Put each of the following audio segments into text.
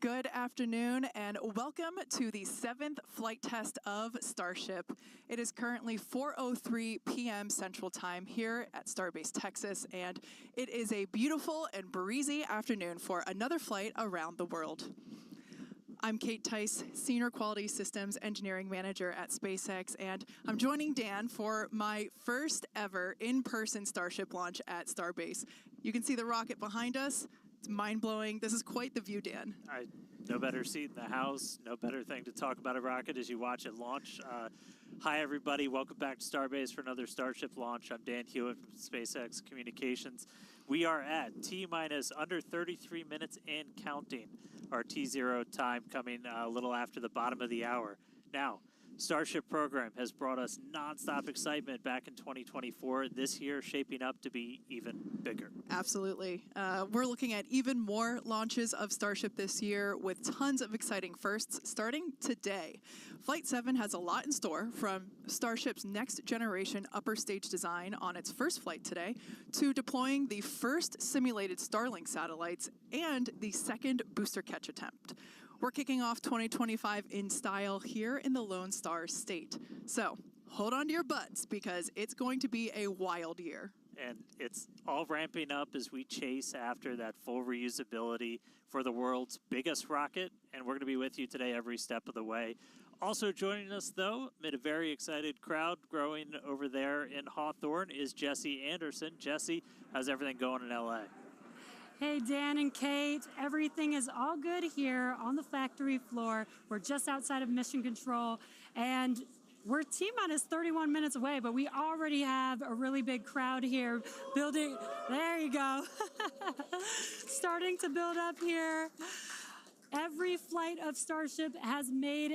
Good afternoon and welcome to the 7th flight test of Starship. It is currently 4:03 p.m. Central Time here at Starbase, Texas, and it is a beautiful and breezy afternoon for another flight around the world. I'm Kate Tice, Senior Quality Systems Engineering Manager at SpaceX, and I'm joining Dan for my first ever in-person Starship launch at Starbase. You can see the rocket behind us. It's mind-blowing. This is quite the view, Dan. No better seat in the house, no better thing to talk about a rocket as you watch it launch. Hi, everybody. Welcome back to Starbase for another Starship launch. I'm Dan Hewitt from SpaceX Communications. We are at T-minus under 33 minutes and counting. Our T0 time coming a little after the bottom of the hour. Now, Starship program has brought us nonstop excitement back in 2024. This year shaping up to be even bigger. Absolutely. We're looking at even more launches of Starship this year with tons of exciting firsts starting today. Flight 7 has a lot in store, from Starship's next generation upper stage design on its first flight today to deploying the first simulated Starlink satellites and the second booster catch attempt. We're kicking off 2025 in style here in the Lone Star State. So hold on to your butts because it's going to be a wild year. And it's all ramping up as we chase after that full reusability for the world's biggest rocket. And we're going to be with you today every step of the way. Also joining us, though, amid a very excited crowd growing over there in Hawthorne, is Jesse Anderson. Jesse, how's everything going in LA? Hey, Dan and Kate, everything is all good here on the factory floor. We're just outside of mission control, and we're T-minus 31 minutes away, but we already have a really big crowd here building. There you go. Starting to build up here. Every flight of Starship has made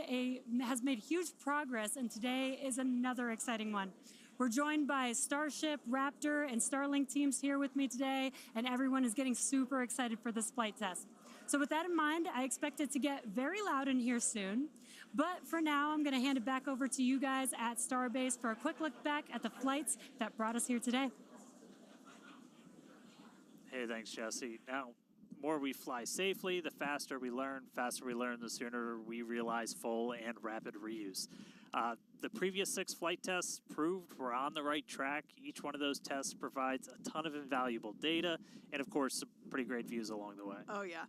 huge progress, and today is another exciting one. We're joined by Starship, Raptor, and Starlink teams here with me today, and everyone is getting super excited for this flight test. So with that in mind, I expect it to get very loud in here soon. But for now, I'm going to hand it back over to you guys at Starbase for a quick look back at the flights that brought us here today. Hey, thanks, Jesse. Now, the more we fly safely, the faster we learn, the sooner we realize full and rapid reuse. The previous 6 flight tests proved we're on the right track. Each one of those tests provides a ton of invaluable data and, of course, some pretty great views along the way. Oh, yeah.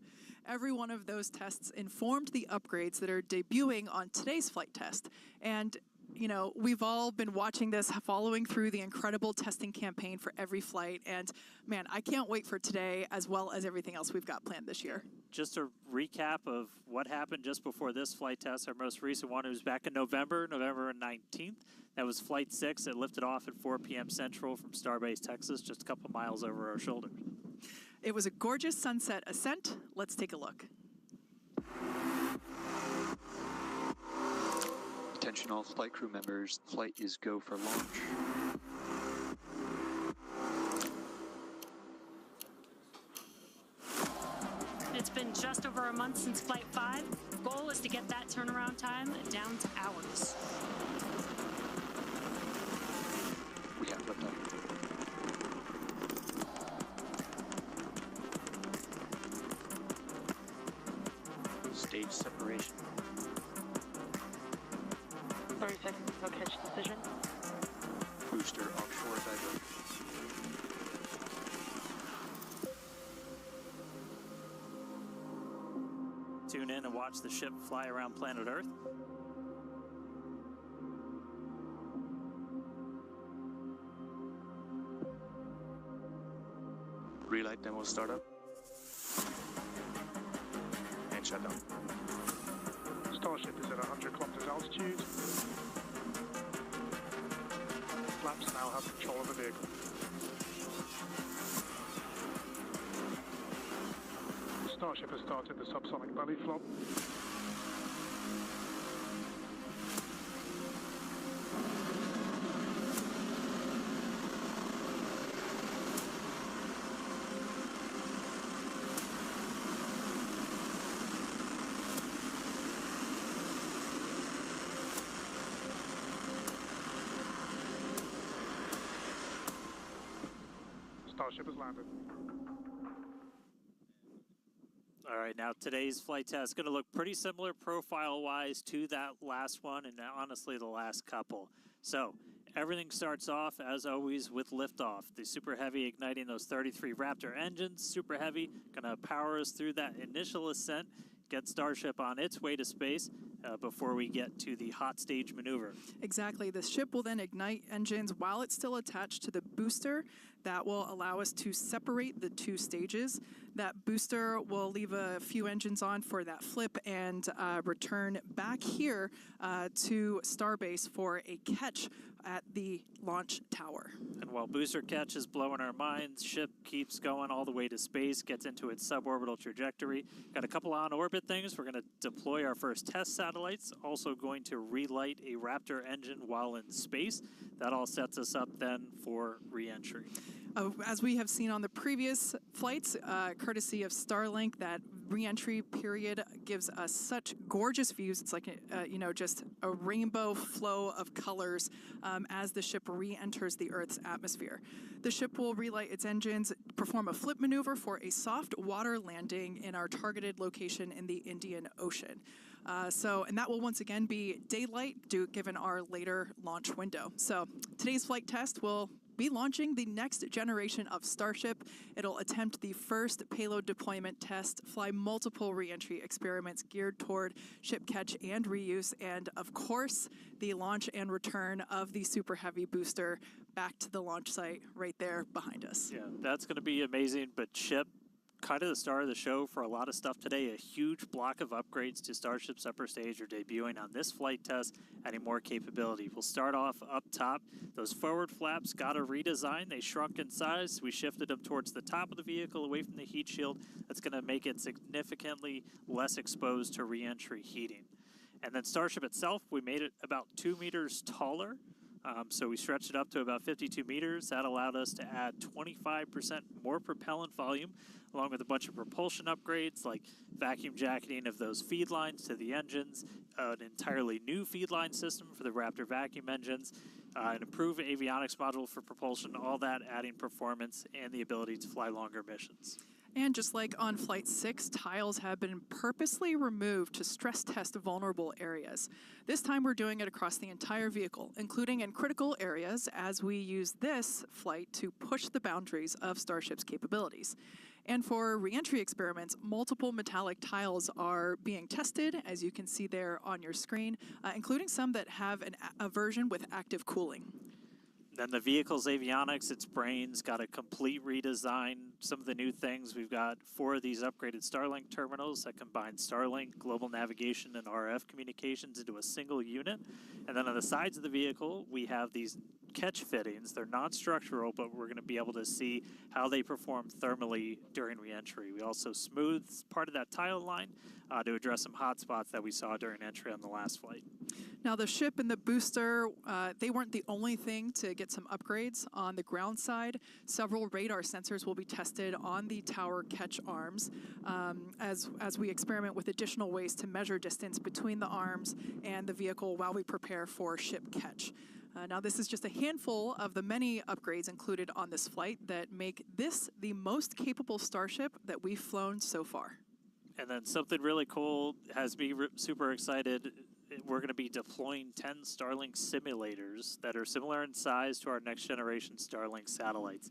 Every one of those tests informed the upgrades that are debuting on today's flight test. And you know, we've all been watching this, following through the incredible testing campaign for every flight. And man, I can't wait for today as well as everything else we've got planned this year. Just a recap of what happened just before this flight test. Our most recent one was back in November 19th. That was Flight 6. It lifted off at 4 p.m. Central from Starbase, Texas, just a couple miles over our shoulders. It was a gorgeous sunset ascent. Let's take a look. Attention all flight crew members, flight is go for launch. It's been just over a month since Flight 5. Goal is to get that turnaround time down to hours. We have liftoff. Stage separation. 30 seconds until catch decision. Booster offshore diverge. Tune in and watch the ship fly around planet Earth. Relight demo startup. And shutdown. Starship is at 100 kilometers altitude. Flaps now have control of the vehicle. Starship has started the subsonic belly flop. Starship has landed. All right, now today's flight test is going to look pretty similar profile-wise to that last one and honestly the last couple. So everything starts off, as always, with liftoff. The Super Heavy igniting those 33 Raptor engines. Super Heavy going to power us through that initial ascent, get Starship on its way to space before we get to the hot stage maneuver. Exactly. The ship will then ignite engines while it's still attached to the booster. That will allow us to separate the two stages. That booster will leave a few engines on for that flip and return back here to Starbase for a catch at the launch tower. And while booster catch is blowing our minds, ship keeps going all the way to space, gets into its suborbital trajectory. Got a couple on-orbit things. We're going to deploy our first test satellites. Also going to relight a Raptor engine while in space. That all sets us up then for re-entry. As we have seen on the previous flights, courtesy of Starlink, that re-entry period gives us such gorgeous views. It's like, just a rainbow flow of colors as the ship re-enters the Earth's atmosphere. The ship will relight its engines, perform a flip maneuver for a soft water landing in our targeted location in the Indian Ocean. And that will once again be daylight given our later launch window. So today's flight test will be launching the next generation of Starship. It'll attempt the first payload deployment test, fly multiple re-entry experiments geared toward ship catch and reuse, and of course, the launch and return of the Super Heavy booster back to the launch site right there behind us. Yeah, that's going to be amazing, but ship, kind of the star of the show for a lot of stuff today. A huge block of upgrades to Starship's upper stage are debuting on this flight test, adding more capability. We'll start off up top. Those forward flaps got a redesign. They shrunk in size. We shifted them towards the top of the vehicle, away from the heat shield. That's going to make it significantly less exposed to re-entry heating. And then Starship itself, we made it about 2 meters taller. So we stretched it up to about 52 meters. That allowed us to add 25% more propellant volume, along with a bunch of propulsion upgrades like vacuum jacketing of those feed lines to the engines, an entirely new feed line system for the Raptor vacuum engines, an improved avionics module for propulsion, all that adding performance and the ability to fly longer missions. And just like on Flight 6, tiles have been purposely removed to stress test vulnerable areas. This time we're doing it across the entire vehicle, including in critical areas, as we use this flight to push the boundaries of Starship's capabilities. And for re-entry experiments, multiple metallic tiles are being tested, as you can see there on your screen, including some that have a version with active cooling. Then the vehicle's avionics, its brains, got a complete redesign. Some of the new things, we've got 4 of these upgraded Starlink terminals that combine Starlink, global navigation, and RF communications into a single unit. And then on the sides of the vehicle, we have these catch fittings. They're non-structural, but we're going to be able to see how they perform thermally during re-entry. We also smoothed part of that tile line to address some hot spots that we saw during entry on the last flight. Now the ship and the booster, they weren't the only thing to get some upgrades. On the ground side, several radar sensors will be tested on the tower catch arms as we experiment with additional ways to measure distance between the arms and the vehicle while we prepare for ship catch. Now this is just a handful of the many upgrades included on this flight that make this the most capable Starship that we've flown so far. And then something really cool has me super excited. We're going to be deploying 10 Starlink simulators that are similar in size to our next generation Starlink satellites.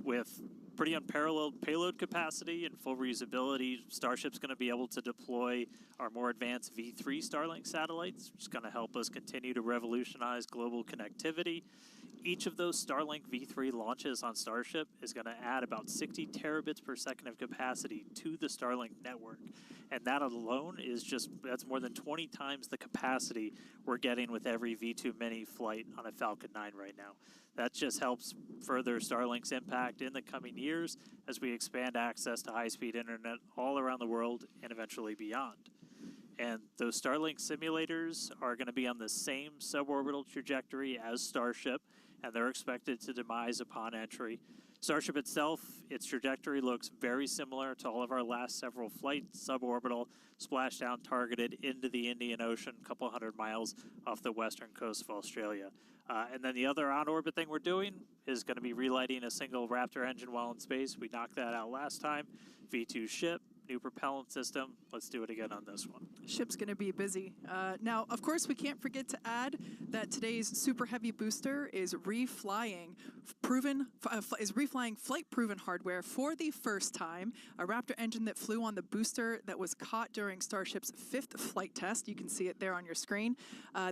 With pretty unparalleled payload capacity and full reusability, Starship's going to be able to deploy our more advanced V3 Starlink satellites, which is going to help us continue to revolutionize global connectivity. Each of those Starlink V3 launches on Starship is going to add about 60 terabits per second of capacity to the Starlink network. And that alone is that's more than 20 times the capacity we're getting with every V2 Mini flight on a Falcon 9 right now. That just helps further Starlink's impact in the coming years as we expand access to high-speed internet all around the world and eventually beyond. And those Starlink simulators are going to be on the same suborbital trajectory as Starship, and they're expected to demise upon entry. Starship itself, its trajectory looks very similar to all of our last several flights, suborbital, splashdown targeted into the Indian Ocean, a couple hundred miles off the western coast of Australia. And then the other on-orbit thing we're doing is going to be relighting a single Raptor engine while in space. We knocked that out last time. V2 ship, new propellant system. Let's do it again on this one. Ship's going to be busy. Now, of course, we can't forget to add that today's Super Heavy booster is reflying flight-proven hardware for the first time. A Raptor engine that flew on the booster that was caught during Starship's 5th flight test. You can see it there on your screen.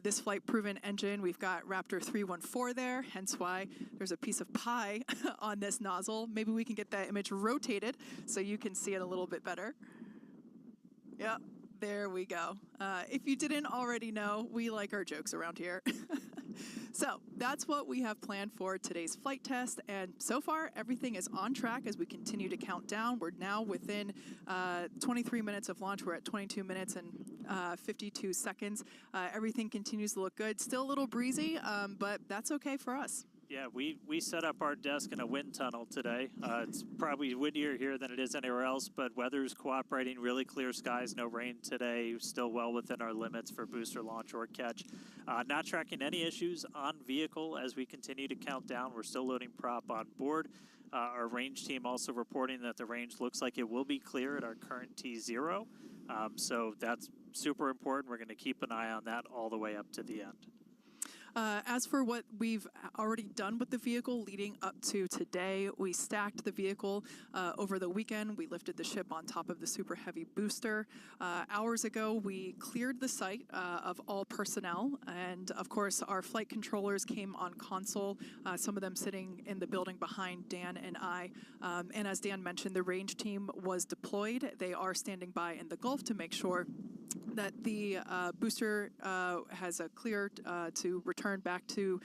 This flight-proven engine, we've got Raptor 314 there, hence why there's a piece of pie on this nozzle. Maybe we can get that image rotated so you can see it a little bit better. Yeah, there we go. If you didn't already know, we like our jokes around here. So that's what we have planned for today's flight test, and so far everything is on track as we continue to count down. We're now within 23 minutes of launch. We're at 22 minutes and 52 seconds. Everything continues to look good. Still a little breezy, but that's okay for us. Yeah, we set up our desk in a wind tunnel today. It's probably windier here than it is anywhere else, but weather's cooperating, really clear skies, no rain today, still well within our limits for booster launch or catch. Not tracking any issues on vehicle as we continue to count down. We're still loading prop on board. Our range team also reporting that the range looks like it will be clear at our current T0. So that's super important. We're going to keep an eye on that all the way up to the end. As for what we've already done with the vehicle leading up to today, we stacked the vehicle over the weekend. We lifted the ship on top of the Super Heavy booster. Hours ago, we cleared the site of all personnel, and of course, our flight controllers came on console, some of them sitting in the building behind Dan and I. And as Dan mentioned, the range team was deployed. They are standing by in the Gulf to make sure that the booster has a clear to return back to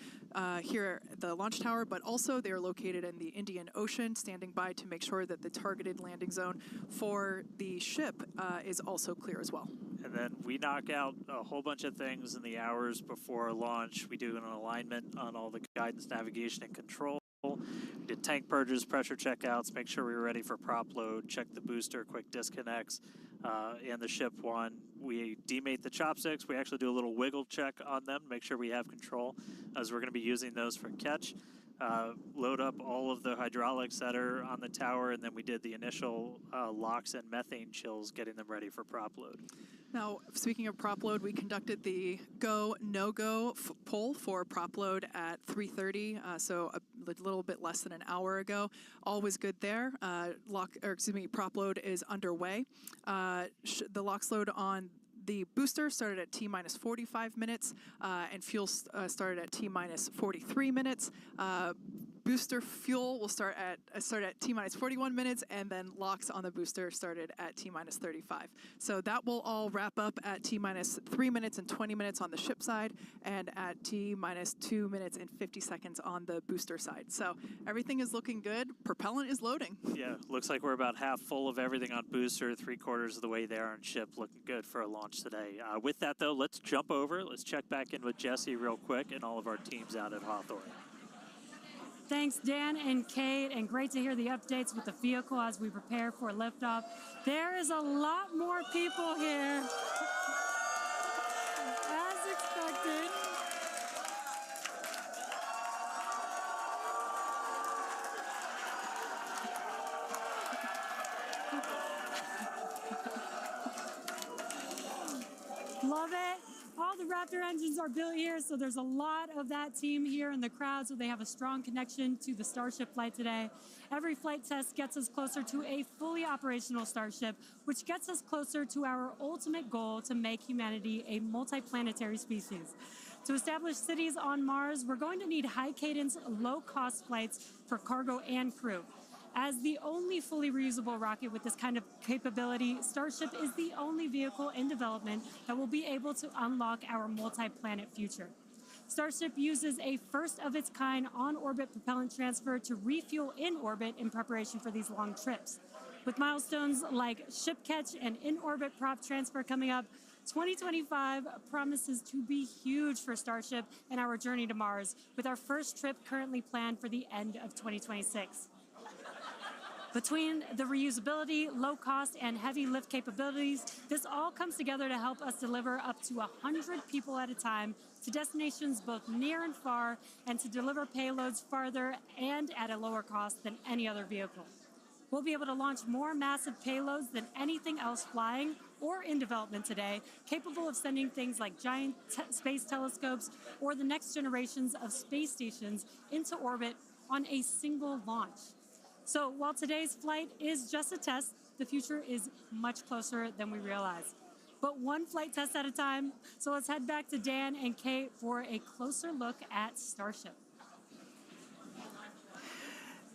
here at the launch tower, but also they are located in the Indian Ocean, standing by to make sure that the targeted landing zone for the ship is also clear as well. And then we knock out a whole bunch of things in the hours before launch. We do an alignment on all the guidance, navigation, and control. We did tank purges, pressure checkouts, make sure we were ready for prop load, check the booster, quick disconnects, and the ship one. We demate the chopsticks. We actually do a little wiggle check on them, make sure we have control, as we're going to be using those for catch. Load up all of the hydraulics that are on the tower, and then we did the initial locks and methane chills, getting them ready for prop load. Now, speaking of prop load, we conducted the go, no-go poll for prop load at 3:30, so a little bit less than an hour ago. All was good there. Prop load is underway. The LOX load on the booster started at T-minus 45 minutes, and fuel started at T-minus 43 minutes. Booster fuel will start at T-minus 41 minutes, and then LOX on the booster started at T-minus 35. So that will all wrap up at T-minus 3 minutes and 20 minutes on the ship side, and at T-minus 2 minutes and 50 seconds on the booster side. So everything is looking good. Propellant is loading. Yeah, looks like we're about half full of everything on booster, 3/4 of the way there on ship, looking good for a launch today. With that, though, let's jump over. Let's check back in with Jesse real quick and all of our teams out at Hawthorne. Thanks, Dan and Kate, and great to hear the updates with the vehicle as we prepare for liftoff. There is a lot more people here, as expected. Love it. All the Raptor engines are built here, so there's a lot of that team here in the crowd, so they have a strong connection to the Starship flight today. Every flight test gets us closer to a fully operational Starship, which gets us closer to our ultimate goal to make humanity a multi-planetary species. To establish cities on Mars, we're going to need high-cadence, low-cost flights for cargo and crew. As the only fully reusable rocket with this kind of capability, Starship is the only vehicle in development that will be able to unlock our multi-planet future. Starship uses a first-of-its-kind on-orbit propellant transfer to refuel in orbit in preparation for these long trips. With milestones like ship catch and in-orbit prop transfer coming up, 2025 promises to be huge for Starship and our journey to Mars, with our first trip currently planned for the end of 2026. Between the reusability, low cost, and heavy lift capabilities, this all comes together to help us deliver up to 100 people at a time to destinations both near and far, and to deliver payloads farther and at a lower cost than any other vehicle. We'll be able to launch more massive payloads than anything else flying or in development today, capable of sending things like giant space telescopes or the next generations of space stations into orbit on a single launch. So while today's flight is just a test, the future is much closer than we realize. But one flight test at a time, so let's head back to Dan and Kate for a closer look at Starship.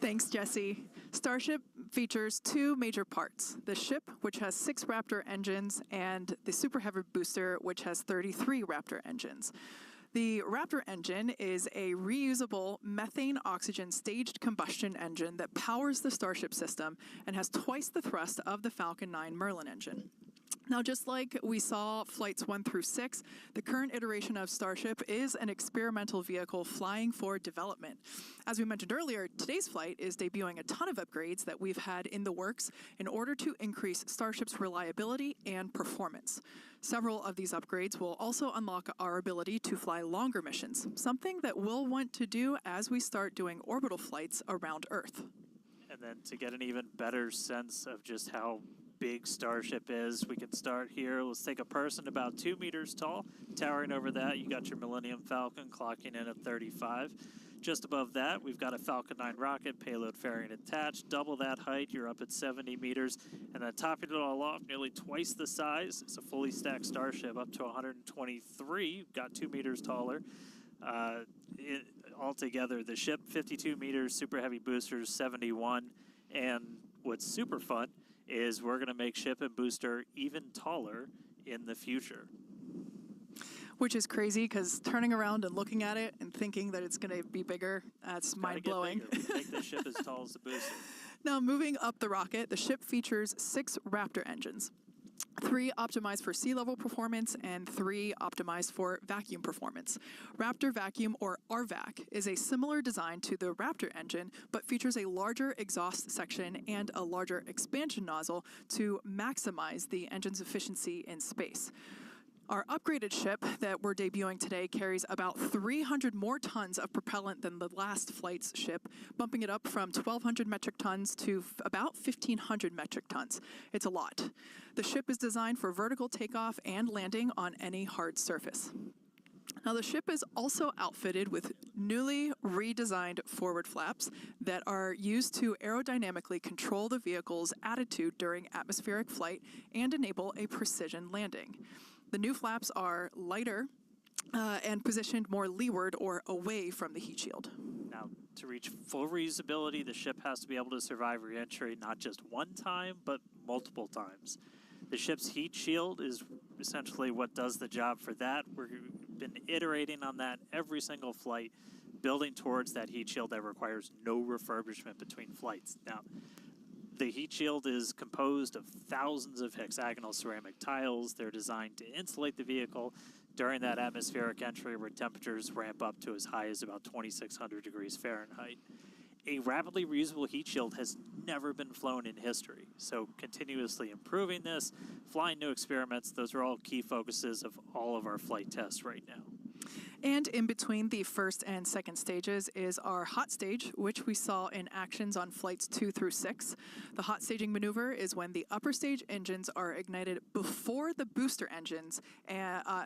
Thanks, Jesse. Starship features two major parts: the ship, which has 6 Raptor engines, and the Super Heavy booster, which has 33 Raptor engines. The Raptor engine is a reusable methane-oxygen staged combustion engine that powers the Starship system and has twice the thrust of the Falcon 9 Merlin engine. Now, just like we saw flights 1 through 6, the current iteration of Starship is an experimental vehicle flying for development. As we mentioned earlier, today's flight is debuting a ton of upgrades that we've had in the works in order to increase Starship's reliability and performance. Several of these upgrades will also unlock our ability to fly longer missions, something that we'll want to do as we start doing orbital flights around Earth. And then to get an even better sense of just how big Starship is, we can start here. Let's take a person about 2 meters tall. Towering over that, you got your Millennium Falcon clocking in at 35. Just above that, we've got a Falcon 9 rocket, payload fairing attached. Double that height, you're up at 70 meters. And then topping it all off, nearly twice the size, it's a fully stacked Starship up to 123, got 2 meters taller. Altogether, the ship, 52 meters, Super Heavy boosters, 71. And what's super fun is we're going to make ship and booster even taller in the future. Which is crazy, because turning around and looking at it and thinking that it's going to be bigger, that's mind-blowing. Make the ship as tall as the booster. Now, moving up the rocket, the ship features 6 Raptor engines. 3 optimized for sea level performance and 3 optimized for vacuum performance. Raptor Vacuum, or RVAC, is a similar design to the Raptor engine, but features a larger exhaust section and a larger expansion nozzle to maximize the engine's efficiency in space. Our upgraded ship that we're debuting today carries about 300 more tons of propellant than the last flight's ship, bumping it up from 1,200 metric tons to about 1,500 metric tons. It's a lot. The ship is designed for vertical takeoff and landing on any hard surface. Now, the ship is also outfitted with newly redesigned forward flaps that are used to aerodynamically control the vehicle's attitude during atmospheric flight and enable a precision landing. The new flaps are lighter and positioned more leeward or away from the heat shield. Now, to reach full reusability, the ship has to be able to survive reentry not just one time, but multiple times. The ship's heat shield is essentially what does the job for that. We've been iterating on that every single flight, building towards that heat shield that requires no refurbishment between flights. Now, the heat shield is composed of thousands of hexagonal ceramic tiles. They're designed to insulate the vehicle during that atmospheric entry where temperatures ramp up to as high as about 2,600 degrees Fahrenheit. A rapidly reusable heat shield has never been flown in history, so continuously improving this, flying new experiments, those are all key focuses of all of our flight tests right now. And in between the first and second stages is our hot stage, which we saw in actions on flights 2 through 6. The hot staging maneuver is when the upper stage engines are ignited before the booster engines,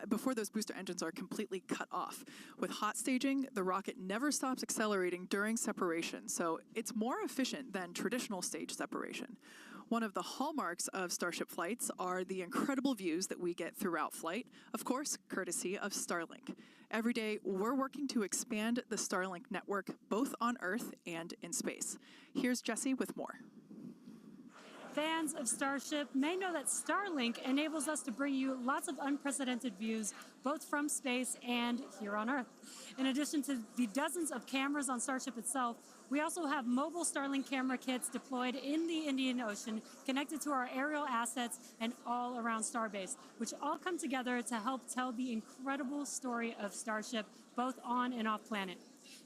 before those booster engines are completely cut off. With hot staging, the rocket never stops accelerating during separation, so it's more efficient than traditional stage separation. One of the hallmarks of Starship flights are the incredible views that we get throughout flight, of course, courtesy of Starlink. Every day, we're working to expand the Starlink network both on Earth and in space. Here's Jesse with more. Fans of Starship may know that Starlink enables us to bring you lots of unprecedented views, both from space and here on Earth. In addition to the dozens of cameras on Starship itself, we also have mobile Starlink camera kits deployed in the Indian Ocean, connected to our aerial assets and all around Starbase, which all come together to help tell the incredible story of Starship, both on and off planet.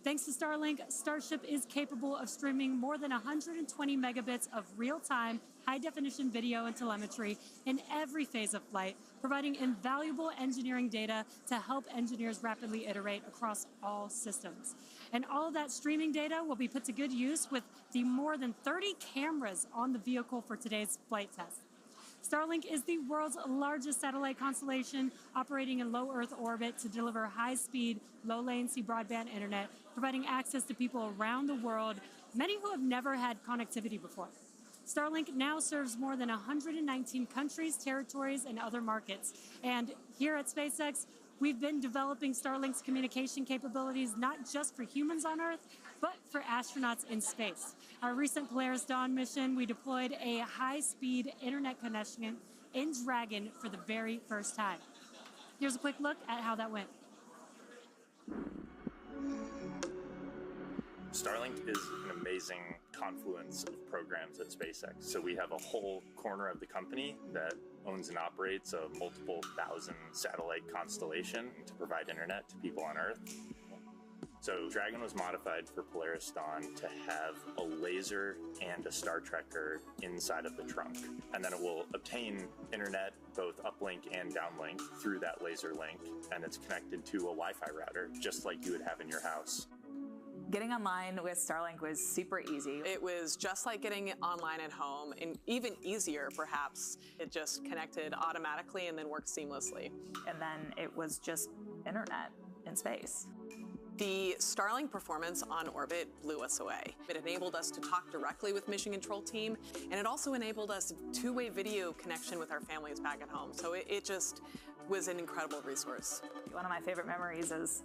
Thanks to Starlink, Starship is capable of streaming more than 120 megabits of real-time high-definition video and telemetry in every phase of flight, providing invaluable engineering data to help engineers rapidly iterate across all systems. And all of that streaming data will be put to good use with the more than 30 cameras on the vehicle for today's flight test. Starlink is the world's largest satellite constellation, operating in low Earth orbit to deliver high-speed, low-latency broadband internet, providing access to people around the world, many who have never had connectivity before. Starlink now serves more than 119 countries, territories, and other markets. And here at SpaceX, we've been developing Starlink's communication capabilities not just for humans on Earth, but for astronauts in space. Our recent Polaris Dawn mission, we deployed a high-speed internet connection in Dragon for the very first time. Here's a quick look at how that went. Starlink is an amazing confluence of programs at SpaceX. So we have a whole corner of the company that owns and operates a multiple thousand satellite constellation to provide internet to people on Earth. So Dragon was modified for Polaris Dawn to have a laser and a Star Trekker inside of the trunk. And then it will obtain internet, both uplink and downlink, through that laser link. And it's connected to a Wi-Fi router, just like you would have in your house. Getting online with Starlink was super easy. It was just like getting online at home, and even easier, perhaps. It just connected automatically and then worked seamlessly. And then it was just internet in space. The Starlink performance on orbit blew us away. It enabled us to talk directly with Mission Control team, and it also enabled us two-way video connection with our families back at home. So it just was an incredible resource. One of my favorite memories is,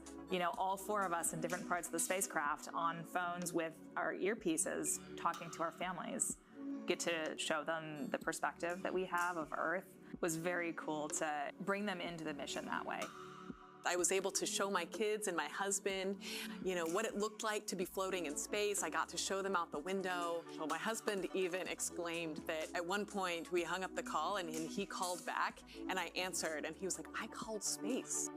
all four of us in different parts of the spacecraft on phones with our earpieces talking to our families. Get to show them the perspective that we have of Earth. It was very cool to bring them into the mission that way. I was able to show my kids and my husband, what it looked like to be floating in space. I got to show them out the window. Well, my husband even exclaimed that at one point we hung up the call and he called back and I answered and he was like, I called space.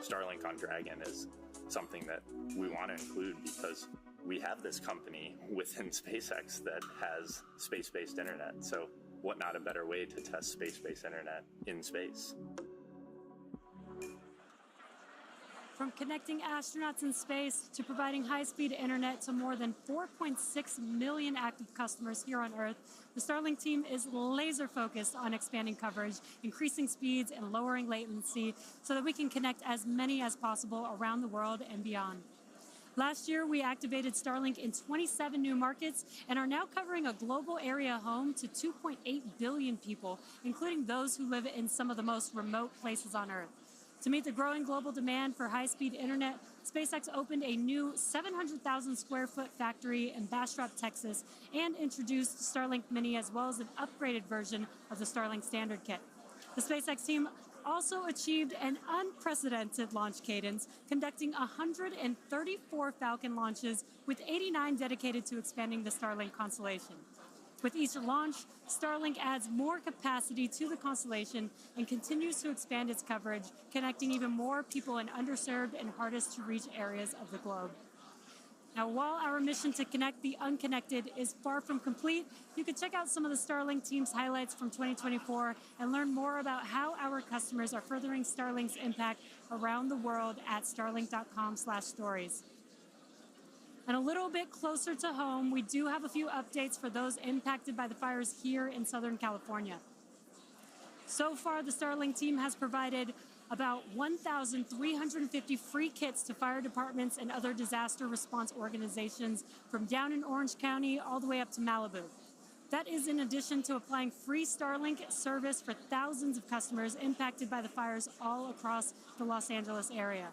Starlink on Dragon is something that we want to include because we have this company within SpaceX that has space-based internet. So what not a better way to test space-based internet in space? From connecting astronauts in space to providing high-speed internet to more than 4.6 million active customers here on Earth, the Starlink team is laser-focused on expanding coverage, increasing speeds, and lowering latency so that we can connect as many as possible around the world and beyond. Last year, we activated Starlink in 27 new markets and are now covering a global area home to 2.8 billion people, including those who live in some of the most remote places on Earth. To meet the growing global demand for high-speed internet, SpaceX opened a new 700,000 square foot factory in Bastrop, Texas, and introduced Starlink Mini as well as an upgraded version of the Starlink Standard Kit. The SpaceX team also achieved an unprecedented launch cadence, conducting 134 Falcon launches, with 89 dedicated to expanding the Starlink constellation. With each launch, Starlink adds more capacity to the constellation and continues to expand its coverage, connecting even more people in underserved and hardest to reach areas of the globe. Now, while our mission to connect the unconnected is far from complete, you can check out some of the Starlink team's highlights from 2024 and learn more about how our customers are furthering Starlink's impact around the world at starlink.com/stories. And a little bit closer to home, we do have a few updates for those impacted by the fires here in Southern California. So far, the Starlink team has provided about 1,350 free kits to fire departments and other disaster response organizations from down in Orange County all the way up to Malibu. That is in addition to applying free Starlink service for thousands of customers impacted by the fires all across the Los Angeles area.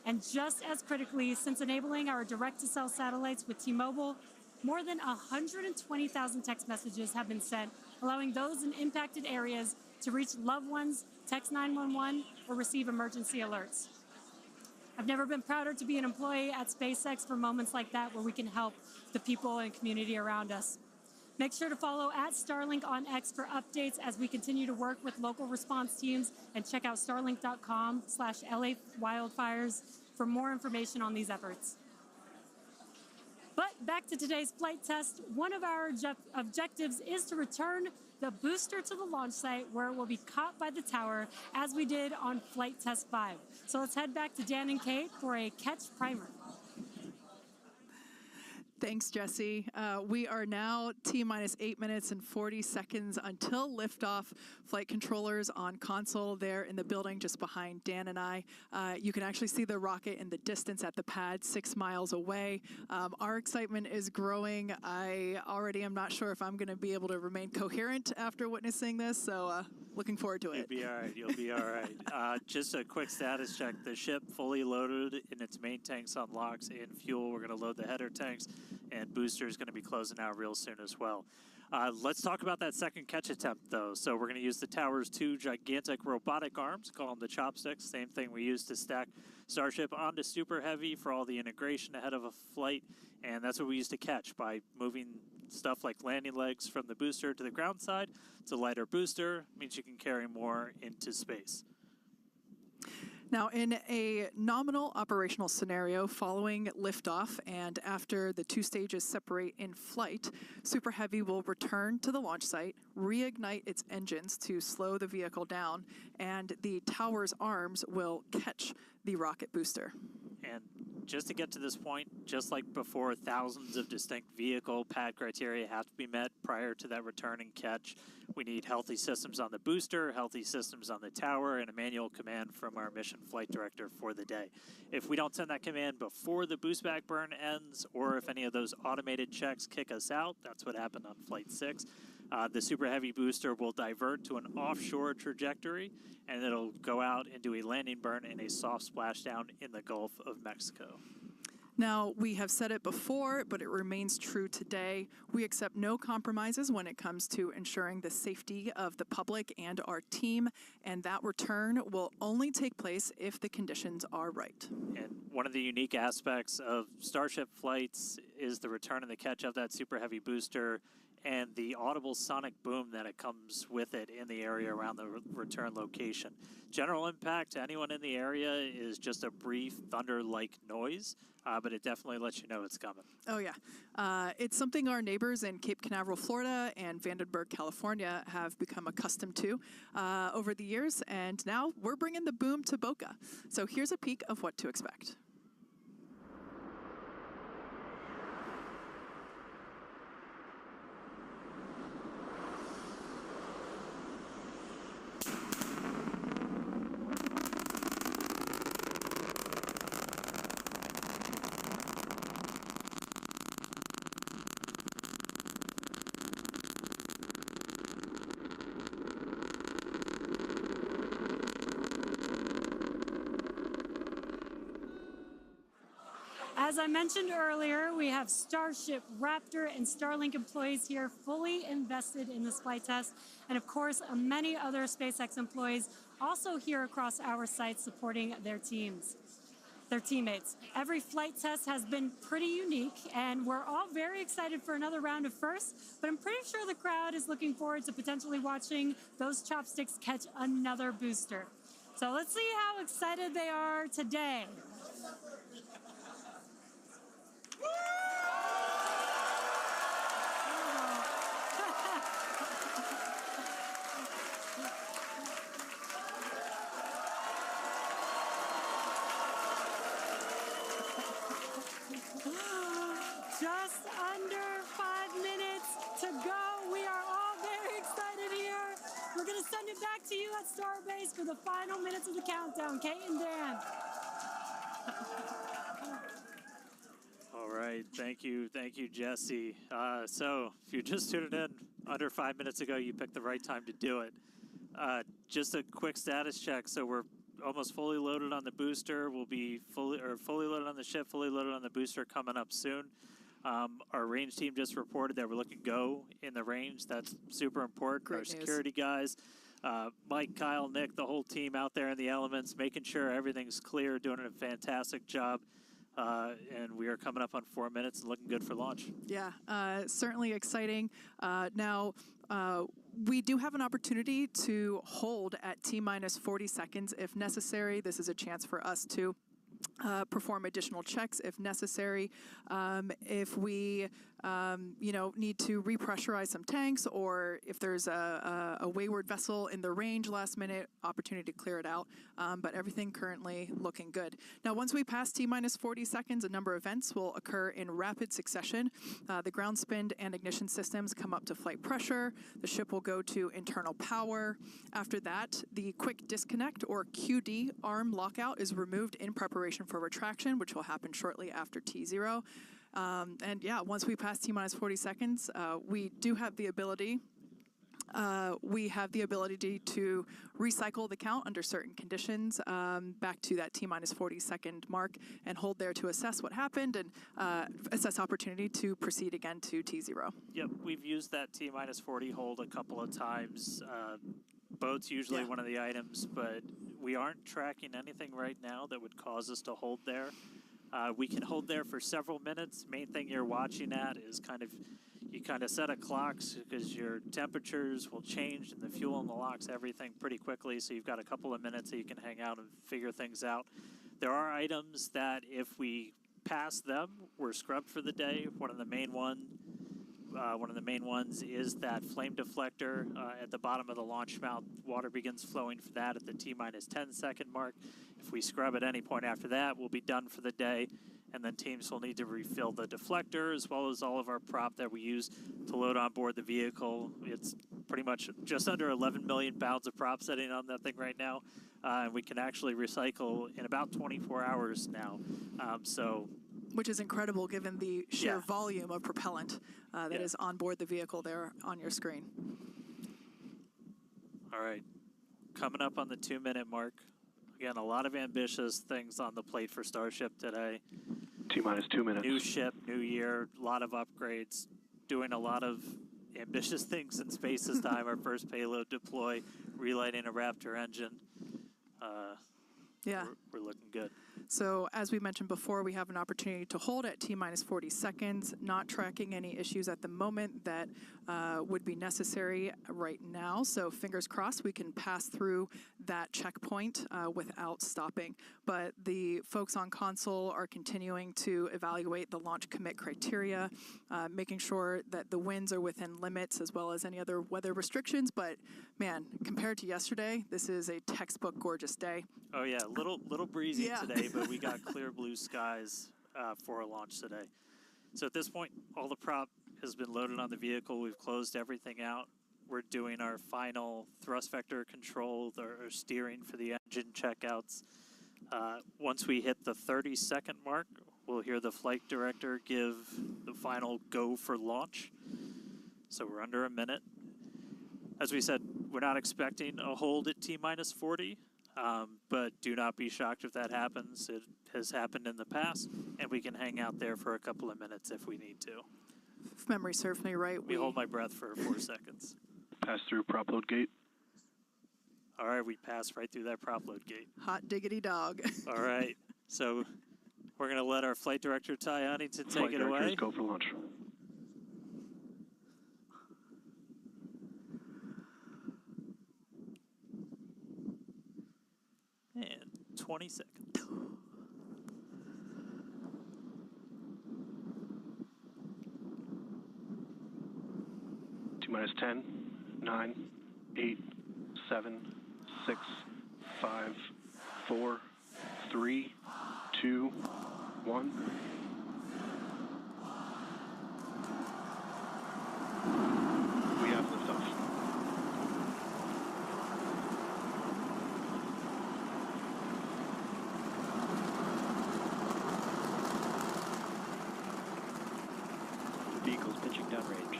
And just as critically, since enabling our direct-to-cell satellites with T-Mobile, more than 120,000 text messages have been sent, allowing those in impacted areas to reach loved ones, text 911, or receive emergency alerts. I've never been prouder to be an employee at SpaceX for moments like that where we can help the people and community around us. Make sure to follow @Starlink on X for updates as we continue to work with local response teams, and check out starlink.com/LA wildfires for more information on these efforts. But back to today's flight test. One of our objectives is to return the booster to the launch site where it will be caught by the tower as we did on flight test 5. So let's head back to Dan and Kate for a catch primer. Thanks, Jesse. We are now T-minus 8 minutes and 40 seconds until liftoff. Flight controllers on console there in the building just behind Dan and I. You can actually see the rocket in the distance at the pad 6 miles away. Our excitement is growing. I already am not sure if I'm going to be able to remain coherent after witnessing this, so looking forward to it. You'll be all right. You'll be all right. Just a quick status check. The ship fully loaded in its main tanks on LOX and fuel. We're going to load the header tanks, and booster is going to be closing out real soon as well. Let's talk about that second catch attempt, though. So we're going to use the tower's 2 gigantic robotic arms, call them the chopsticks, same thing we used to stack Starship onto Super Heavy for all the integration ahead of a flight, and that's what we used to catch by moving stuff like landing legs from the booster to the ground side. It's a lighter booster, means you can carry more into space. Now, in a nominal operational scenario following liftoff and after the 2 stages separate in flight, Super Heavy will return to the launch site, reignite its engines to slow the vehicle down, and the tower's arms will catch the rocket booster. And just to get to this point, just like before, thousands of distinct vehicle pad criteria have to be met prior to that return and catch. We need healthy systems on the booster, healthy systems on the tower, and a manual command from our mission flight director for the day. If we don't send that command before the boost back burn ends, or if any of those automated checks kick us out, that's what happened on Flight 6, the Super Heavy booster will divert to an offshore trajectory, and it'll go out and do a landing burn and a soft splashdown in the Gulf of Mexico. Now, we have said it before, but it remains true today. We accept no compromises when it comes to ensuring the safety of the public and our team, and that return will only take place if the conditions are right. And one of the unique aspects of Starship flights is the return and the catch of that Super Heavy booster and the audible sonic boom that it comes with it in the area around the return location. General impact to anyone in the area is just a brief thunder-like noise, but it definitely lets you know it's coming. Oh, yeah. It's something our neighbors in Cape Canaveral, Florida and Vandenberg, California have become accustomed to over the years, and now we're bringing the boom to Boca. So here's a peek of what to expect. As I mentioned earlier, we have Starship, Raptor, and Starlink employees here fully invested in this flight test. And of course, many other SpaceX employees also here across our sites supporting their teammates. Every flight test has been pretty unique, and we're all very excited for another round of firsts, but I'm pretty sure the crowd is looking forward to potentially watching those chopsticks catch another booster. So let's see how excited they are today. Just under 5 minutes to go. We are all very excited here. We're going to send it back to you at Starbase for the final minutes of the countdown. Kate and Dan. All right, thank you, Jesse. So if you just tuned in under 5 minutes ago, you picked the right time to do it. Just a quick status check. So we're almost fully loaded on the booster. We'll be fully loaded on the ship, fully loaded on the booster coming up soon. Our range team just reported that we're looking go in the range. That's super important. Great Our news. security guys, Mike, Kyle, Nick, the whole team out there in the elements, making sure everything's clear, doing a fantastic job. And we are coming up on 4 minutes and looking good for launch. Yeah, certainly exciting. Now, we do have an opportunity to hold at T-minus 40 seconds if necessary. This is a chance for us to perform additional checks if necessary. If we, need to repressurize some tanks, or if there's a wayward vessel in the range last minute, opportunity to clear it out. But everything currently looking good. Now, once we pass T-minus 40 seconds, a number of events will occur in rapid succession. The ground spin and ignition systems come up to flight pressure. The ship will go to internal power. After that, the quick disconnect, or QD arm lockout, is removed in preparation for retraction, which will happen shortly after T0. And yeah, once we pass T-minus 40 seconds, we do have the ability to recycle the count under certain conditions back to that T-minus 40 second mark and hold there to assess what happened and assess opportunity to proceed again to T0. Yep, we've used that T-minus 40 hold a couple of times. Boat's usually one of the items, but we aren't tracking anything right now that would cause us to hold there. We can hold there for several minutes. Main thing you're watching at is you kind of set a clocks because your temperatures will change and the fuel in the locks, everything pretty quickly. So you've got a couple of minutes that you can hang out and figure things out. There are items that if we pass them, we're scrubbed for the day. One of the main ones is that flame deflector at the bottom of the launch mount. Water begins flowing for that at the T-minus 10 second mark. If we scrub at any point after that, we'll be done for the day. And then teams will need to refill the deflector as well as all of our prop that we use to load on board the vehicle. It's pretty much just under 11 million pounds of prop sitting on that thing right now. And we can actually recycle in about 24 hours now. Which is incredible given the sheer volume of propellant that is on board the vehicle there on your screen. All right, coming up on the 2-minute mark. Again, a lot of ambitious things on the plate for Starship today. T-minus 2 minutes. New ship, new year, a lot of upgrades, doing a lot of ambitious things in space this time. Our first payload deploy, relighting a Raptor engine. We're looking good. So as we mentioned before, we have an opportunity to hold at T-minus 40 seconds, not tracking any issues at the moment that would be necessary right now. So fingers crossed we can pass through that checkpoint without stopping. But the folks on console are continuing to evaluate the launch commit criteria, making sure that the winds are within limits as well as any other weather restrictions. But man, compared to yesterday, this is a textbook gorgeous day. Oh yeah, little breezy today, but we got clear blue skies for a launch today. So at this point, all the prop has been loaded on the vehicle. We've closed everything out. We're doing our final thrust vector control, or steering for the engine checkouts. Once we hit the 30-second mark, we'll hear the flight director give the final go for launch. So we're under a minute. As we said, we're not expecting a hold at T-minus 40. But do not be shocked if that happens. It has happened in the past, and we can hang out there for a couple of minutes if we need to. If memory serves me right, we hold my breath for 4 seconds. Pass through prop load gate. All right, we pass right through that prop load gate. Hot diggity dog. All right, so we're going to let our flight director, Ty Huntington, take it away. Go for launch. And 20 seconds. T-minus 10, 9, 8, 7, 6, 5, 4, 3, 2, 1. We have liftoff. Vehicle's pitching downrange.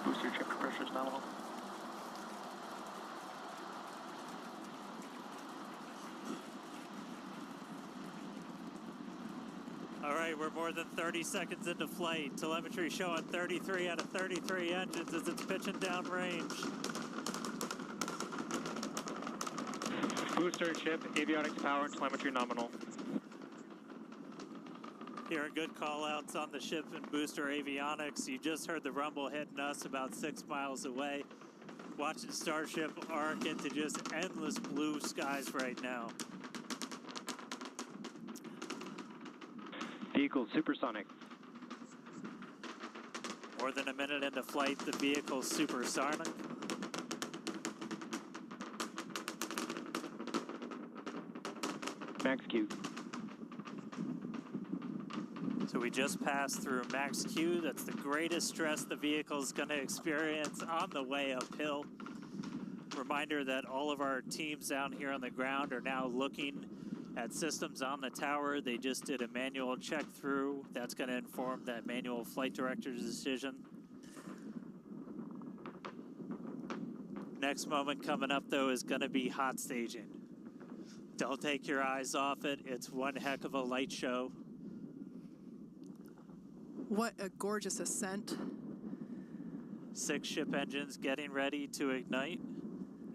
Booster check pressure is nominal. All right, we're more than 30 seconds into flight. Telemetry showing 33 out of 33 engines as it's pitching downrange. Booster, chip, avionics, power, and telemetry nominal. Hearing good call-outs on the ship and booster avionics. You just heard the rumble hitting us about 6 miles away. Watching Starship arc into just endless blue skies right now. Vehicle supersonic. More than a minute into flight, the vehicle's supersonic. Max Q. So we just passed through max Q. That's the greatest stress the vehicle's going to experience on the way uphill. Reminder that all of our teams down here on the ground are now looking at systems on the tower. They just did a manual check through. That's going to inform that manual flight director's decision. Next moment coming up, though, is going to be hot staging. Don't take your eyes off it. It's one heck of a light show. What a gorgeous ascent. 6 ship engines getting ready to ignite.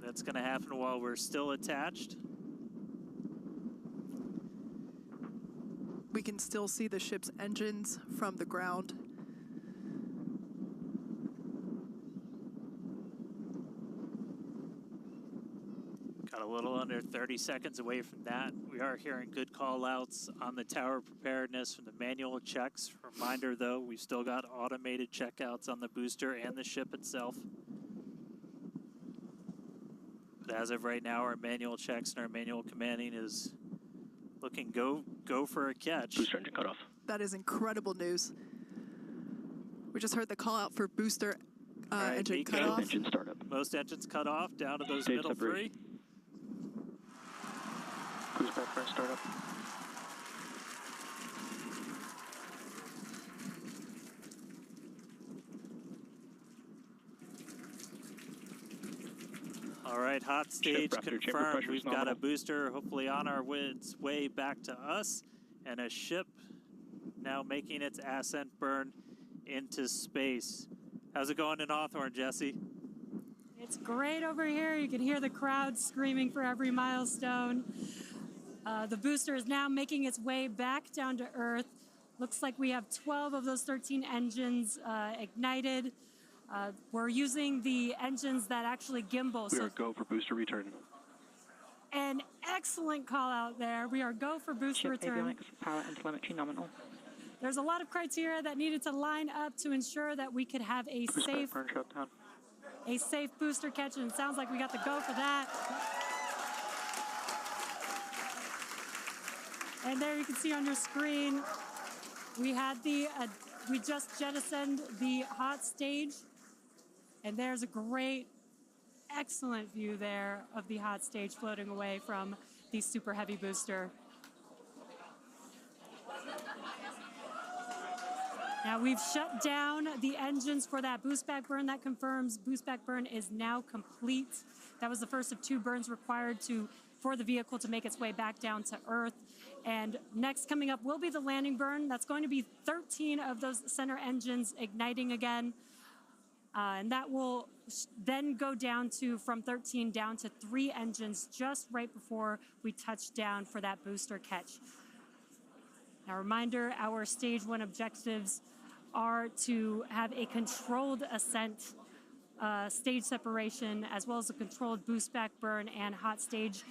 That's going to happen while we're still attached. We can still see the ship's engines from the ground. Got a little under 30 seconds away from that. We are hearing good call outs on the tower preparedness from the manual checks. Reminder though, we've still got automated checkouts on the booster and the ship itself. But as of right now, our manual checks and our manual commanding is looking go for a catch. Booster engine cut off. That is incredible news. We just heard the call out for booster engine cut off. Engine startup. Most engines cut off, down to those Stage middle separation. 3. Cruise back burn startup. All right, hot stage Raptor, chamber confirmed. pressure We've is got a nominal. booster hopefully on our way back to us, and a ship now making its ascent burn into space. How's it going in Hawthorne, Jesse? It's great over here. You can hear the crowd screaming for every milestone. The booster is now making its way back down to Earth. Looks like we have 12 of those 13 engines ignited. We're using the engines that actually gimbal. We So are go for booster return. an excellent call out there. We are go for booster Ship return. avionics, power and telemetry nominal. There's a lot of criteria that needed to line up to ensure that we could have a Cruise safe back burn shutdown. booster catch, and it sounds like we got the go for that. And there you can see on your screen, we had we just jettisoned the hot stage, and there's a great, excellent view there of the hot stage floating away from the super heavy booster. Now we've shut down the engines for that boost back burn. That confirms boost back burn is now complete. That was the first of 2 burns required for the vehicle to make its way back down to Earth. And next coming up will be the landing burn. That's going to be 13 of those center engines igniting again. And that will then go down from 13 down to 3 engines just right before we touch down for that booster catch. Now, reminder, our stage 1 objectives are to have a controlled ascent, stage separation, as well as a controlled boost back burn and hot stage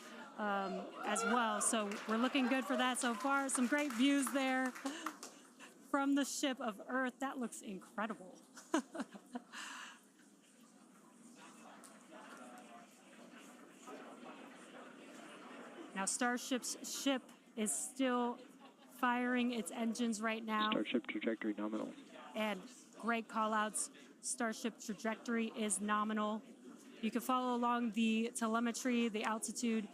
as well. So we're looking good for that so far. Some great views there from the ship of Earth. That looks incredible. Now, Starship's ship is still firing its engines right now. Starship trajectory nominal. And great call outs. Starship trajectory is nominal. You can follow along the telemetry, the altitude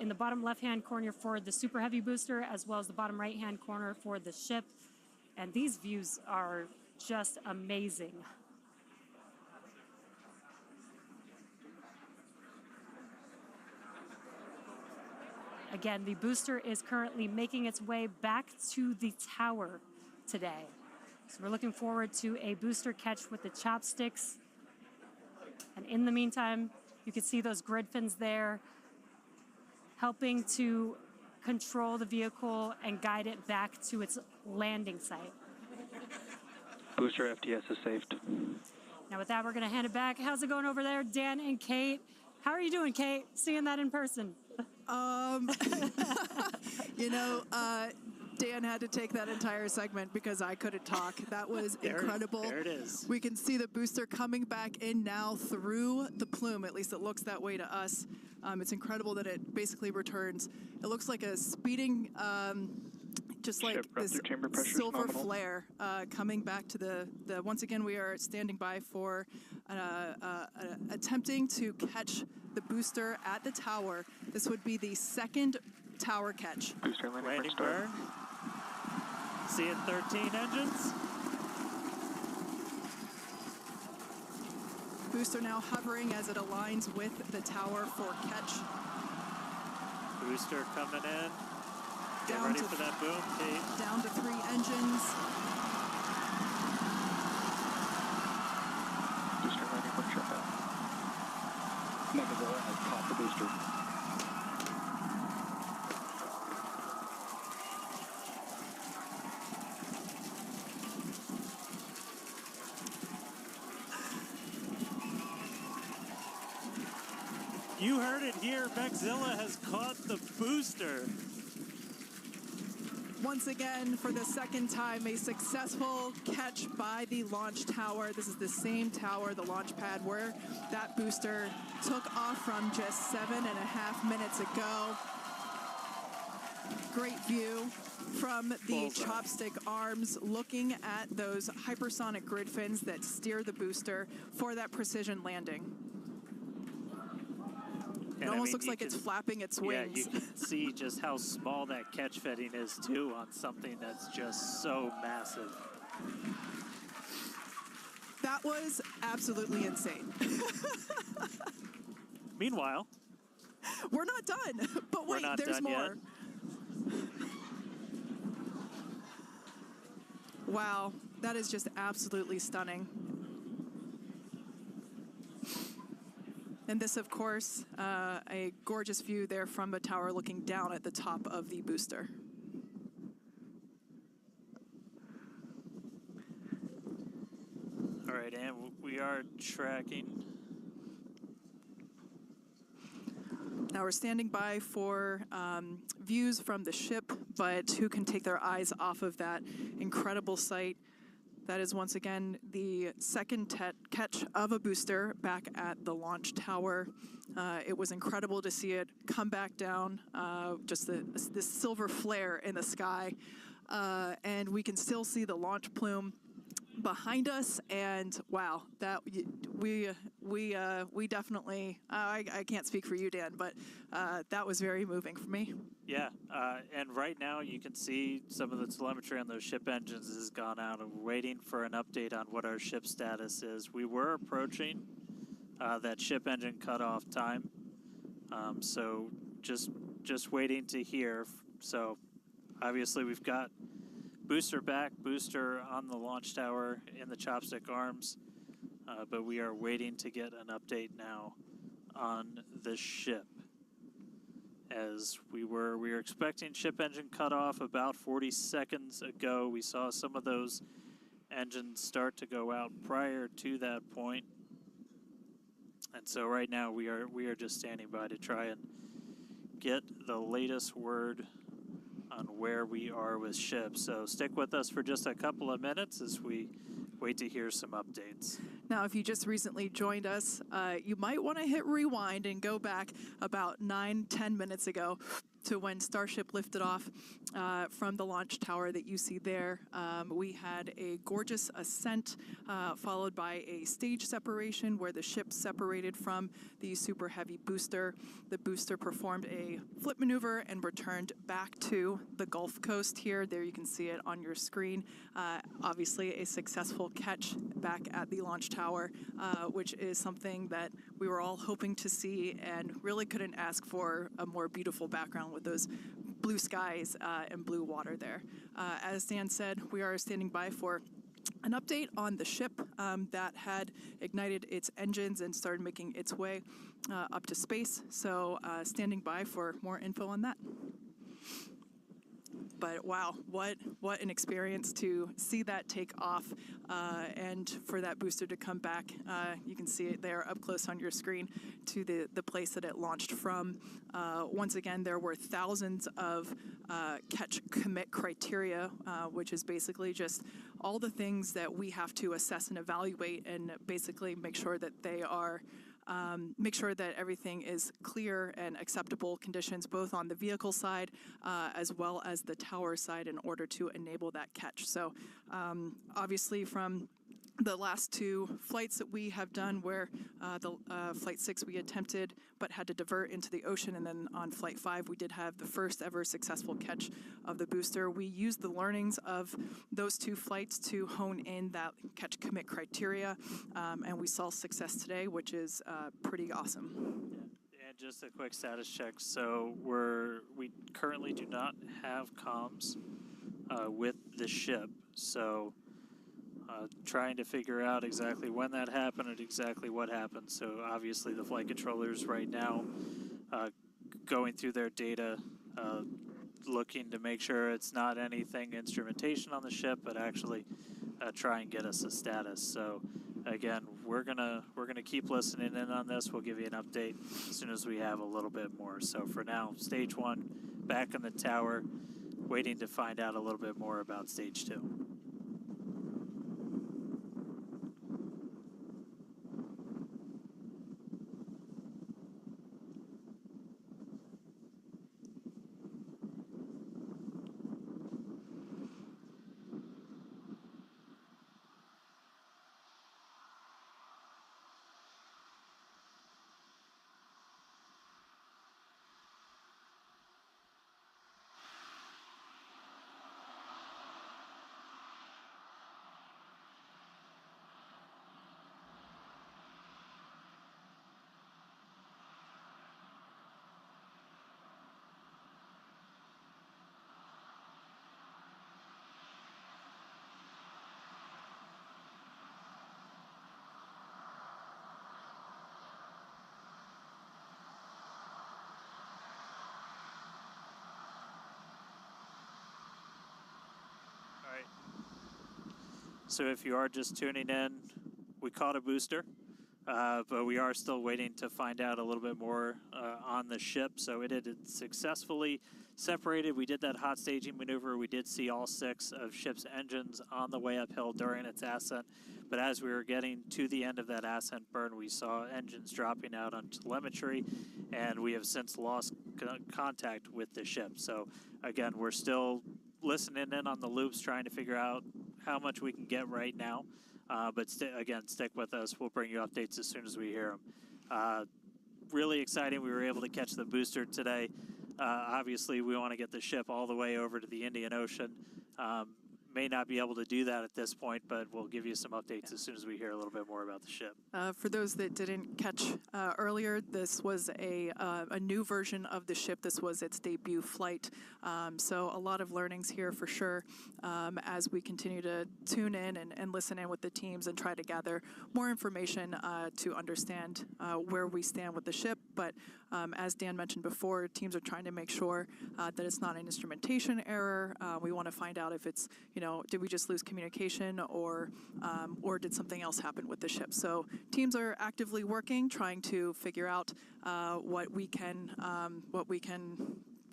in the bottom left-hand corner for the super heavy booster, as well as the bottom right-hand corner for the ship. And these views are just amazing. Again, the booster is currently making its way back to the tower today. So we're looking forward to a booster catch with the chopsticks. And in the meantime, you can see those grid fins there, helping to control the vehicle and guide it back to its landing site. Booster FTS is saved. Now with that, we're going to hand it back. How's it going over there, Dan and Kate? How are you doing, Kate? Seeing that in person. You know, Dan had to take that entire segment because I couldn't talk. That was incredible. There it is. We can see the booster coming back in now through the plume. At least it looks that way to us. It's incredible that it basically returns. It looks like a speeding, just like this silver flare coming back to the. Once again, we are standing by for attempting to catch the booster at the tower. This would be the second tower catch. Booster landing burn. Seeing 13 engines. Booster now hovering as it aligns with the tower for catch. Booster coming in. Get Down ready to for that boom, Kate. Down to 3 engines. Booster landing burn shutdown. Megazilla has caught the booster. You heard it here. Megazilla has caught the booster. Once again, for the second time, a successful catch by the launch tower. This is the same tower, the launch pad, where that booster took off from just 7.5 minutes ago. Great view from the chopstick arms, looking at those hypersonic grid fins that steer the booster for that precision landing. It almost looks like it's flapping its wings. Yeah, you can see just how small that catch fitting is, too, on something that's just so massive. That was absolutely insane. Meanwhile, we're not done, but wait, there's more. Wow, that is just absolutely stunning. And this, of course, a gorgeous view there from the tower looking down at the top of the booster. All right, and we are tracking. Now we're standing by for views from the ship, but who can take their eyes off of that incredible sight? That is once again the second catch of a booster back at the launch tower. It was incredible to see it come back down, just this silver flare in the sky. And we can still see the launch plume behind us, and wow, that we definitely, I can't speak for you, Dan, but that was very moving for me. Yeah, and right now you can see some of the telemetry on those ship engines has gone out, and we're waiting for an update on what our ship status is. We were approaching that ship engine cutoff time, so just waiting to hear. So obviously we've got booster back, booster on the launch tower in the chopstick arms, but we are waiting to get an update now on the ship. As we were expecting ship engine cutoff about 40 seconds ago. We saw some of those engines start to go out prior to that point. And so right now we are just standing by to try and get the latest word on where we are with ships. So stick with us for just a couple of minutes as we wait to hear some updates. Now, if you just recently joined us, you might want to hit rewind and go back about 9-10 minutes ago to when Starship lifted off from the launch tower that you see there. We had a gorgeous ascent followed by a stage separation where the ship separated from the super heavy booster. The booster performed a flip maneuver and returned back to the Gulf Coast here. There you can see it on your screen. Obviously a successful catch back at the launch tower, which is something that we were all hoping to see and really couldn't ask for a more beautiful background with those blue skies and blue water there. As Dan said, we are standing by for an update on the ship that had ignited its engines and started making its way up to space. So standing by for more info on that. But wow, what an experience to see that take off and for that booster to come back. You can see it there up close on your screen to the place that it launched from. Once again, there were thousands of catch commit criteria, which is basically just all the things that we have to assess and evaluate and basically make sure that they are make sure that everything is clear and acceptable conditions, both on the vehicle side as well as the tower side, in order to enable that catch. So obviously from the last two flights that we have done, where the Flight 6 we attempted but had to divert into the ocean, and then on Flight 5 we did have the first ever successful catch of the booster. We used the learnings of those two flights to hone in that catch commit criteria, and we saw success today, which is pretty awesome. Yeah. And just a quick status check. So we currently do not have comms with the ship. So trying to figure out exactly when that happened and exactly what happened. So obviously the flight controllers right now going through their data, looking to make sure it's not anything instrumentation on the ship, but actually try and get us a status. So again, we're gonna keep listening in on this. We'll give you an update as soon as we have a little bit more. So for now, stage 1 back in the tower, waiting to find out a little bit more about stage 2. So if you are just tuning in, we caught a booster, but we are still waiting to find out a little bit more on the ship. So it had successfully separated. We did that hot staging maneuver. We did see all 6 of ship's engines on the way uphill during its ascent. But as we were getting to the end of that ascent burn, we saw engines dropping out on telemetry, and we have since lost contact with the ship. So again, we're still listening in on the loops, trying to figure out how much we can get right now. But again, stick with us. We'll bring you updates as soon as we hear them. Really exciting. We were able to catch the booster today. Obviously, we want to get the ship all the way over to the Indian Ocean. May not be able to do that at this point, but we'll give you some updates as soon as we hear a little bit more about the ship. For those that didn't catch earlier, this was a new version of the ship. This was its debut flight. So a lot of learnings here for sure as we continue to tune in and listen in with the teams and try to gather more information to understand where we stand with the ship. But as Dan mentioned before, teams are trying to make sure that it's not an instrumentation error. We want to find out if it's, did we just lose communication or did something else happen with the ship? So teams are actively working, trying to figure out what we can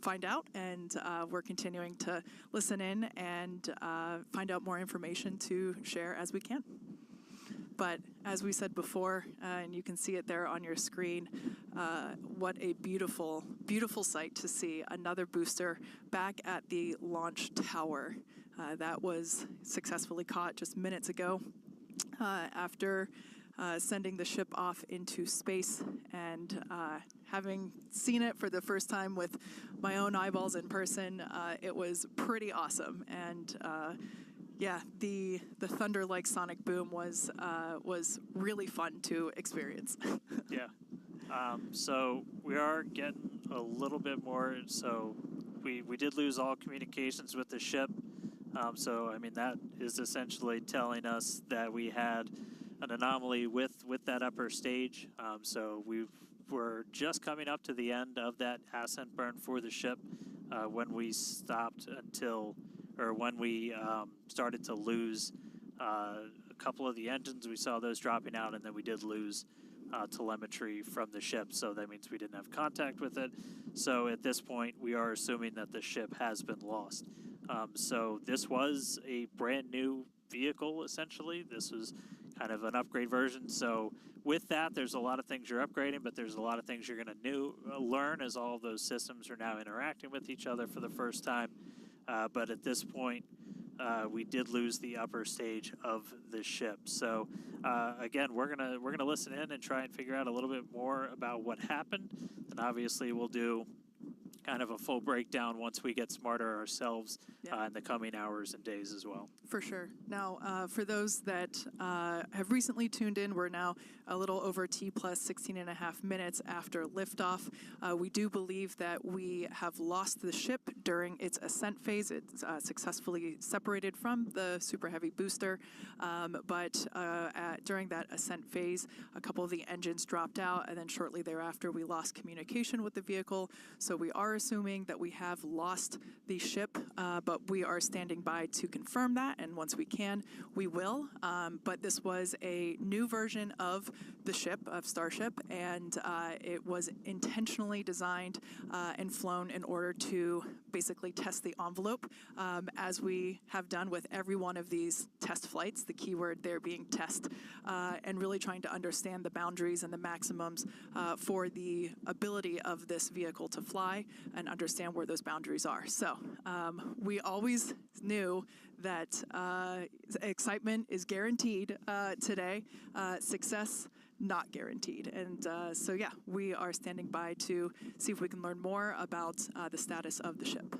find out, and we're continuing to listen in and find out more information to share as we can. But as we said before, and you can see it there on your screen, what a beautiful, beautiful sight to see another booster back at the launch tower. That was successfully caught just minutes ago after sending the ship off into space, and having seen it for the first time with my own eyeballs in person, it was pretty awesome. And yeah, the thunder-like sonic boom was really fun to experience. Yeah. So we are getting a little bit more. So we did lose all communications with the ship. So I mean, that is essentially telling us that we had an anomaly with that upper stage. So we've were just coming up to the end of that ascent burn for the ship when we stopped when we started to lose a couple of the engines. We saw those dropping out, and then we did lose telemetry from the ship, so that means we didn't have contact with it. So at this point, we are assuming that the ship has been lost. So this was a brand new vehicle, essentially. This was kind of an upgrade version. So with that, there's a lot of things you're upgrading, but there's a lot of things you're going to learn as all of those systems are now interacting with each other for the first time. But at this point, we did lose the upper stage of the ship. So again, we're gonna listen in and try and figure out a little bit more about what happened. And obviously, we'll do kind of a full breakdown once we get smarter ourselves in the coming hours and days as well. For sure. Now, for those that have recently tuned in, we're now a little over T plus 16 and a half minutes after liftoff. We do believe that we have lost the ship during its ascent phase. It's successfully separated from the Super Heavy booster, but during that ascent phase, a couple of the engines dropped out, and then shortly thereafter, we lost communication with the vehicle. So we are assuming that we have lost the ship, but we are standing by to confirm that, and once we can, we will. But this was a new version of the ship, of Starship, and it was intentionally designed and flown in order to basically test the envelope, as we have done with every one of these test flights, the keyword there being test, and really trying to understand the boundaries and the maximums for the ability of this vehicle to fly and understand where those boundaries are. So we always knew that excitement is guaranteed today, success not guaranteed. And so yeah, we are standing by to see if we can learn more about the status of the ship.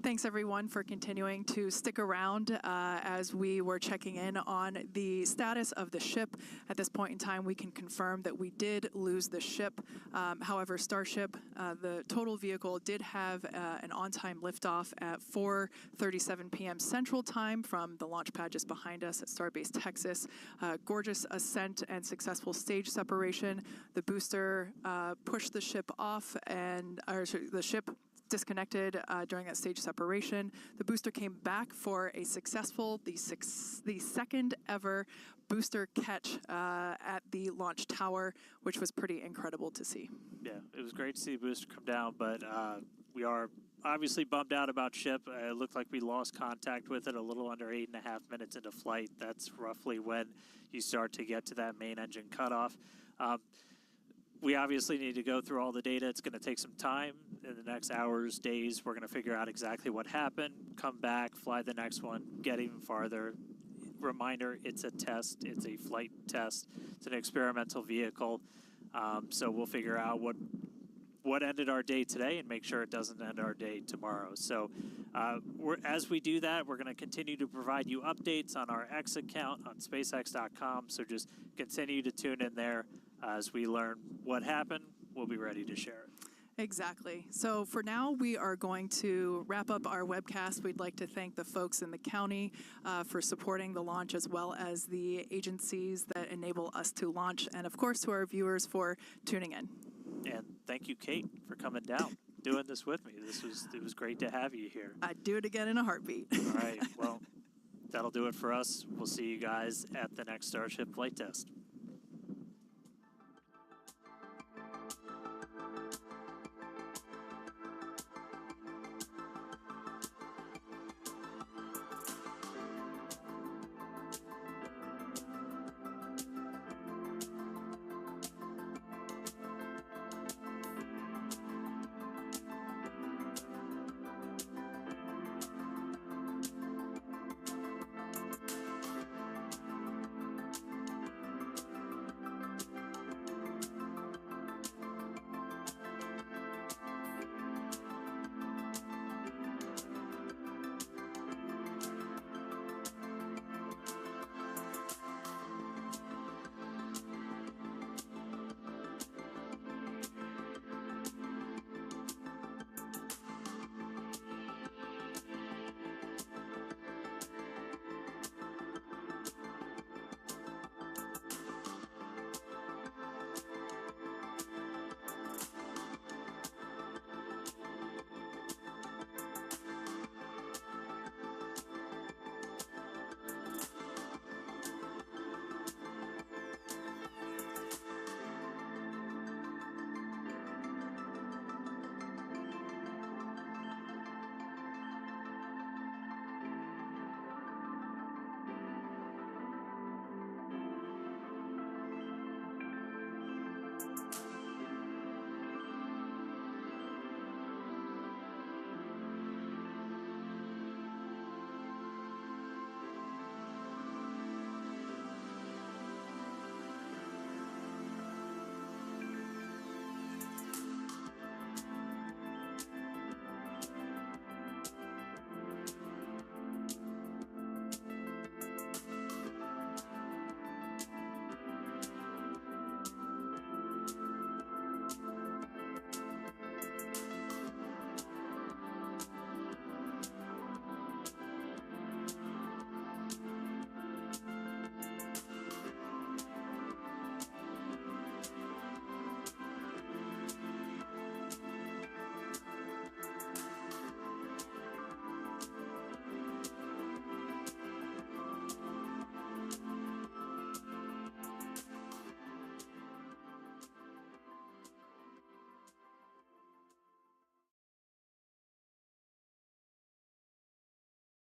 Thanks everyone for continuing to stick around as we were checking in on the status of the ship. At this point in time, we can confirm that we did lose the ship. However, Starship, the total vehicle, did have an on-time liftoff at 4:37 p.m. Central Time from the launch pad just behind us at Starbase Texas. Gorgeous ascent and successful stage separation. The booster pushed the ship off, and the ship disconnected during that stage separation. The booster came back for a successful, the second ever booster catch at the launch tower, which was pretty incredible to see. Yeah, it was great to see the booster come down, but we are obviously bummed out about ship. It looked like we lost contact with it a little under 8.5 minutes into flight. That's roughly when you start to get to that main engine cutoff. We obviously need to go through all the data. It's going to take some time. In the next hours, days, we're going to figure out exactly what happened, come back, fly the next one, get even farther. Reminder, it's a test. It's a flight test. It's an experimental vehicle. So we'll figure out what ended our day today and make sure it doesn't end our day tomorrow. So as we do that, we're going to continue to provide you updates on our X account on SpaceX.com. So just continue to tune in there. As we learn what happened, we'll be ready to share it. Exactly. So for now, we are going to wrap up our webcast. We'd like to thank the folks in the county for supporting the launch, as well as the agencies that enable us to launch, and of course to our viewers for tuning in. And thank you, Kate, for coming down, doing this with me. It was great to have you here. I'd do it again in a heartbeat. All right. Well, that'll do it for us. We'll see you guys at the next Starship flight test.